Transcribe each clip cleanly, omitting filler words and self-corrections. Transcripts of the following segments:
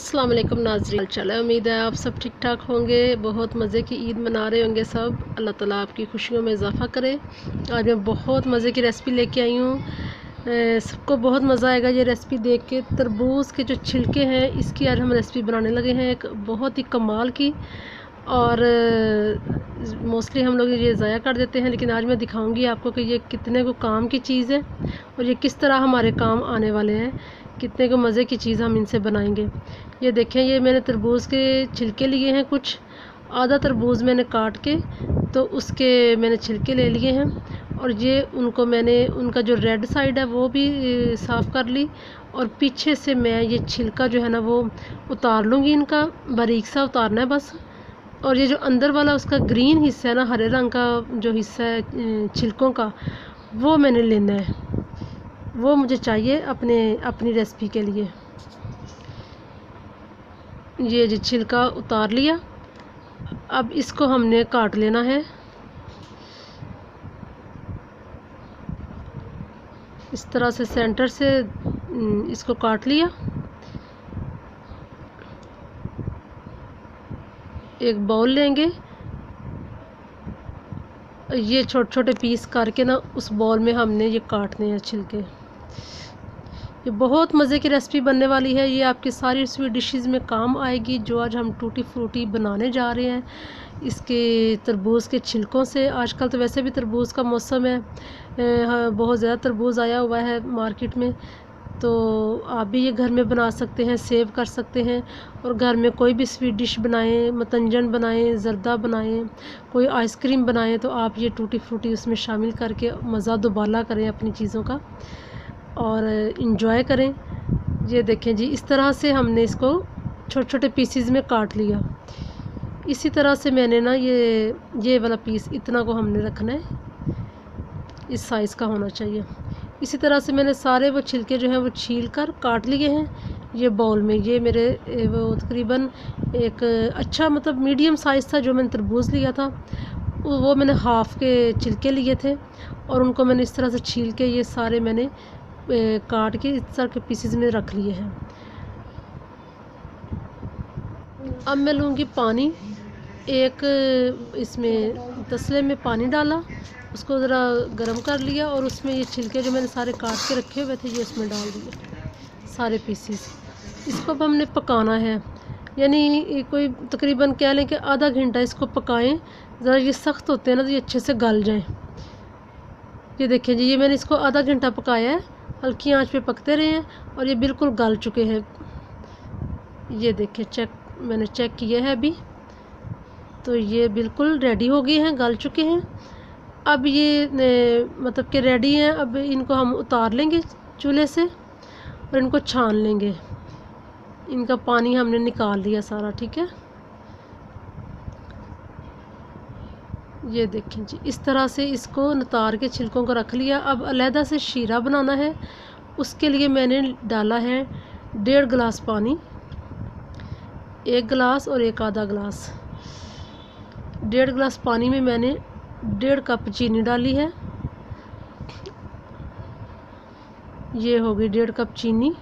अस्सलाम वालेकुम नाज़रीन, चलो उम्मीद है आप सब ठीक ठाक होंगे। बहुत मज़े की ईद मना रहे होंगे सब। अल्लाह ताला आपकी खुशियों में इजाफ़ा करे। आज मैं बहुत मज़े की रेसिपी लेके आई हूँ। सबको बहुत मज़ा आएगा ये रेसिपी देख के। तरबूज के जो छिलके हैं इसकी आज हम रेसिपी बनाने लगे हैं, एक बहुत ही कमाल की। और मोस्टली हम लोग ये ज़ाया कर देते हैं, लेकिन आज मैं दिखाऊंगी आपको कि ये कितने को काम की चीज़ है और ये किस तरह हमारे काम आने वाले हैं। कितने को मज़े की चीज़ हम इनसे बनाएंगे। ये देखें, ये मैंने तरबूज के छिलके लिए हैं कुछ। आधा तरबूज मैंने काट के तो उसके मैंने छिलके ले लिए हैं, और ये उनको मैंने उनका जो रेड साइड है वो भी साफ़ कर ली, और पीछे से मैं ये छिलका जो है ना वो उतार लूँगी। इनका बारीक सा उतारना है बस। और ये जो अंदर वाला उसका ग्रीन हिस्सा है ना, हरे रंग का जो हिस्सा है छिलकों का, वो मैंने लेना है। वो मुझे चाहिए अपनी रेसिपी के लिए। ये जो छिलका उतार लिया, अब इसको हमने काट लेना है। इस तरह से सेंटर से इसको काट लिया। एक बाउल लेंगे, ये छोटे छोटे पीस करके ना उस बाउल में हमने ये काटने हैं छिलके। ये बहुत मज़े की रेसिपी बनने वाली है। ये आपकी सारी स्वीट डिशेस में काम आएगी जो आज हम टूटी फ्रूटी बनाने जा रहे हैं इसके तरबूज के छिलकों से। आजकल तो वैसे भी तरबूज का मौसम है, बहुत ज़्यादा तरबूज आया हुआ है मार्केट में। तो आप भी ये घर में बना सकते हैं, सेव कर सकते हैं, और घर में कोई भी स्वीट डिश बनाएं, मतंजन बनाएं, ज़र्दा बनाएं, कोई आइसक्रीम बनाएं, तो आप ये टूटी फ्रूटी उसमें शामिल करके मज़ा दुबाला करें अपनी चीज़ों का और इंजॉय करें। ये देखें जी, इस तरह से हमने इसको छोटे छोटे पीसीज में काट लिया। इसी तरह से मैंने ना ये वाला पीस इतना को हमने रखना है, इस साइज़ का होना चाहिए। इसी तरह से मैंने सारे वो छिलके जो हैं वो छील कर काट लिए हैं ये बाउल में। ये मेरे वो तकरीबन एक अच्छा मतलब मीडियम साइज़ था जो मैंने तरबूज लिया था, वो मैंने हाफ़ के छिलके लिए थे, और उनको मैंने इस तरह से छील के ये सारे मैंने काट के इस तरह के पीसेस में रख लिए हैं। अब मैं लूँगी पानी। एक इसमें तसले में पानी डाला, उसको ज़रा गर्म कर लिया, और उसमें ये छिलके जो मैंने सारे काट के रखे हुए थे ये उसमें डाल दिए सारे पीसेस। इसको अब हमने पकाना है, यानी कोई तकरीबन कह लें कि आधा घंटा इसको पकाएं। ज़रा ये सख्त होते हैं ना तो ये अच्छे से गल जाएं। ये देखें जी, ये मैंने इसको आधा घंटा पकाया है, हल्की आंच पे पकते रहे हैं, और ये बिल्कुल गल चुके हैं। ये देखें, मैंने चेक किया है अभी, तो ये बिल्कुल रेडी हो गए हैं, गल चुके हैं। अब ये मतलब कि रेडी हैं। अब इनको हम उतार लेंगे चूल्हे से और इनको छान लेंगे। इनका पानी हमने निकाल लिया सारा, ठीक है। ये देखें जी, इस तरह से इसको उतार के छिलकों को रख लिया। अब अलहदा से शीरा बनाना है। उसके लिए मैंने डाला है 1.5 गिलास पानी, 1 गिलास और 1 आधा गिलास। 1.5 गिलास पानी में मैंने 1.5 कप चीनी डाली है। ये हो गई 1.5 कप चीनी।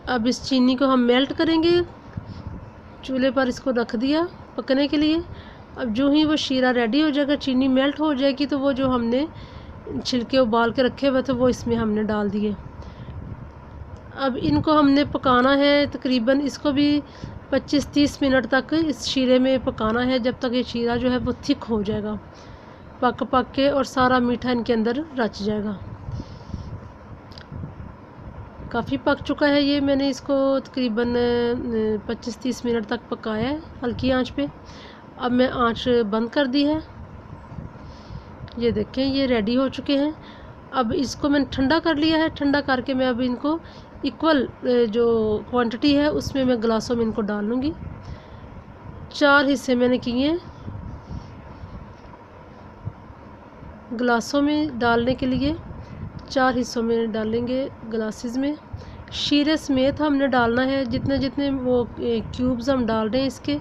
अब इस चीनी को हम मेल्ट करेंगे। चूल्हे पर इसको रख दिया पकने के लिए। अब जो ही वो शीरा रेडी हो जाएगा, चीनी मेल्ट हो जाएगी, तो वो जो हमने छिलके उबाल के रखे हुए थे वो इसमें हमने डाल दिए। अब इनको हमने पकाना है तकरीबन, इसको भी 25-30 मिनट तक इस शीरे में पकाना है, जब तक ये शीरा जो है वो थिक हो जाएगा पक के, और सारा मीठा इनके अंदर रच जाएगा। काफ़ी पक चुका है ये। मैंने इसको तकरीबन 25-30 मिनट तक पकाया है हल्की आंच पे। अब मैं आंच बंद कर दी है। ये देखें, ये रेडी हो चुके हैं। अब इसको मैंने ठंडा कर लिया है। ठंडा करके मैं अब इनको इक्वल जो क्वांटिटी है उसमें मैं गिलासों में इनको डाल लूँगी। 4 हिस्से मैंने किए हैं गिलासों में डालने के लिए। 4 हिस्सों में डालेंगे गिलासेस में। शीरे समेत हमने डालना है। जितने जितने वो क्यूब्स हम डाल रहे हैं इसके,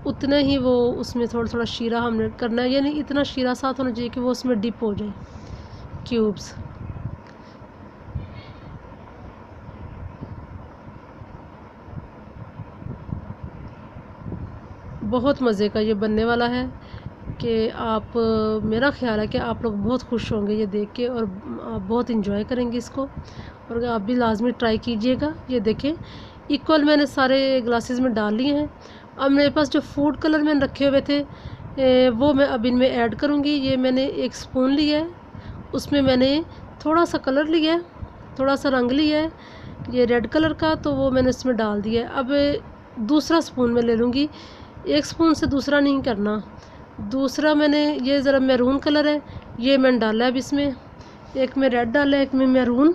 उतना ही वो उसमें थोड़ा थोड़ा शीरा हमने करना है, यानी इतना शीरा साथ होना चाहिए कि वो उसमें डिप हो जाए क्यूब्स। बहुत मज़े का ये बनने वाला है कि आप मेरा ख्याल है कि आप लोग बहुत खुश होंगे ये देख के, और आप बहुत इंजॉय करेंगे इसको, और आप भी लाजमी ट्राई कीजिएगा। ये देखें इक्वल मैंने सारे ग्लासेस में डाल लिए हैं। अब मेरे पास जो फूड कलर मैंने रखे हुए थे वो मैं अब इनमें ऐड करूँगी। ये मैंने एक स्पून लिया है, उसमें मैंने थोड़ा सा कलर लिया है, थोड़ा सा रंग लिया है ये रेड कलर का, तो वो मैंने इसमें डाल दिया है। अब दूसरा स्पून मैं ले लूँगी, एक स्पून से दूसरा नहीं करना। दूसरा मैंने ये ज़रा मैरून कलर है, ये मैंने डाला है अब इसमें, एक में रेड डाला है, एक में मैरून।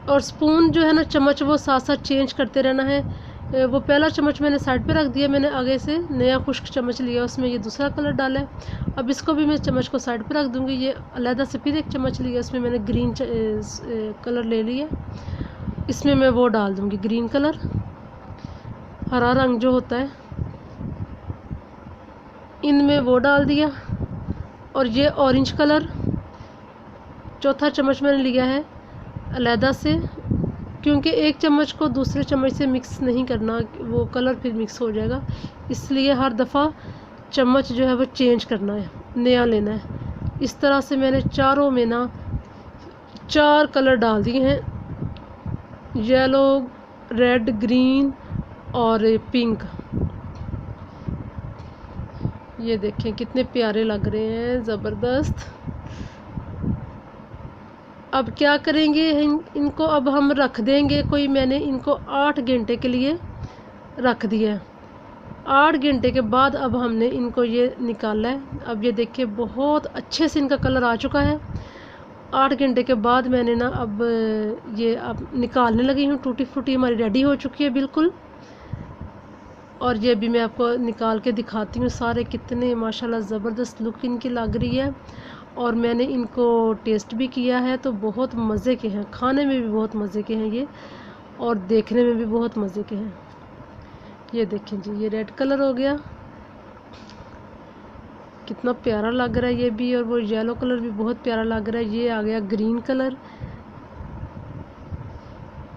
और स्पून जो है ना, चम्मच, वो साथ साथ चेंज करते रहना है। वो पहला चम्मच मैंने साइड पे रख दिया, मैंने आगे से नया खुश्क चम्मच लिया, उसमें ये दूसरा कलर डाला है। अब इसको भी मैं चम्मच को साइड पे रख दूँगी। ये अलहदा से फिर एक चम्मच लिया, उसमें मैंने ग्रीन कलर ले लिया, इसमें मैं वो डाल दूँगी ग्रीन कलर, हरा रंग जो होता है, इनमें वो डाल दिया। और ये ऑरेंज कलर चौथा चम्मच मैंने लिया है अलहदा से, क्योंकि एक चम्मच को दूसरे चम्मच से मिक्स नहीं करना, वो कलर फिर मिक्स हो जाएगा, इसलिए हर दफ़ा चम्मच जो है वो चेंज करना है, नया लेना है। इस तरह से मैंने चारों में ना 4 कलर डाल दिए हैं, येलो, रेड, ग्रीन और पिंक। ये देखें कितने प्यारे लग रहे हैं, ज़बरदस्त। अब क्या करेंगे, इनको अब हम रख देंगे, कोई मैंने इनको 8 घंटे के लिए रख दिया है। 8 घंटे के बाद अब हमने इनको ये निकाला है। अब ये देखिए बहुत अच्छे से इनका कलर आ चुका है। 8 घंटे के बाद मैंने ना अब ये अब निकालने लगी हूँ। टूटी फ्रूटी हमारी रेडी हो चुकी है बिल्कुल, और ये भी मैं आपको निकाल के दिखाती हूँ। सारे कितने माशाल्लाह ज़बरदस्त लुक इनकी लग रही है, और मैंने इनको टेस्ट भी किया है तो बहुत मज़े के हैं, खाने में भी बहुत मज़े के हैं ये, और देखने में भी बहुत मज़े के हैं। ये देखें जी, ये रेड कलर हो गया, कितना प्यारा लग रहा है ये भी, और वो येलो कलर भी बहुत प्यारा लग रहा है। ये आ गया ग्रीन कलर।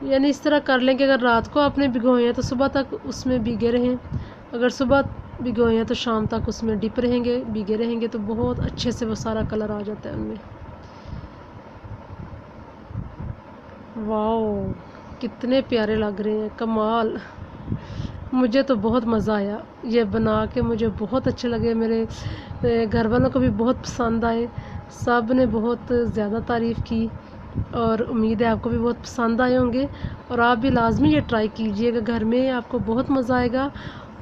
यानी इस तरह कर लें कि अगर रात को आपने भिगोए हैं तो सुबह तक उसमें भीगे रहें, अगर सुबह भिगोए हैं तो शाम तक उसमें डिप रहेंगे, भीगे रहेंगे, तो बहुत अच्छे से वो सारा कलर आ जाता है उनमें। वाओ कितने प्यारे लग रहे हैं, कमाल। मुझे तो बहुत मज़ा आया ये बना के, मुझे बहुत अच्छे लगे, मेरे घर वालों को भी बहुत पसंद आए, सब ने बहुत ज़्यादा तारीफ़ की, और उम्मीद है आपको भी बहुत पसंद आए होंगे। और आप भी लाजमी ये ट्राई कीजिएगा घर में, आपको बहुत मज़ा आएगा।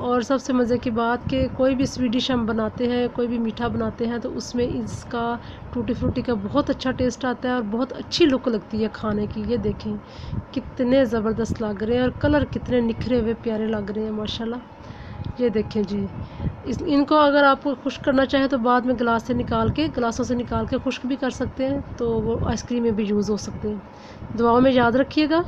और सबसे मज़े की बात कि कोई भी स्वीट डिश हम बनाते हैं, कोई भी मीठा बनाते हैं, तो उसमें इसका टूटी फ्रूटी का बहुत अच्छा टेस्ट आता है, और बहुत अच्छी लुक लगती है खाने की। ये देखें कितने ज़बरदस्त लग रहे हैं, और कलर कितने निखरे हुए प्यारे लग रहे हैं माशाल्लाह। ये देखें जी, इनको अगर आप खुश्क करना चाहें तो बाद में गिलासों से निकाल के खुश्क भी कर सकते हैं, तो वो आइसक्रीम में भी यूज़ हो सकते हैं। दुआओं में याद रखिएगा।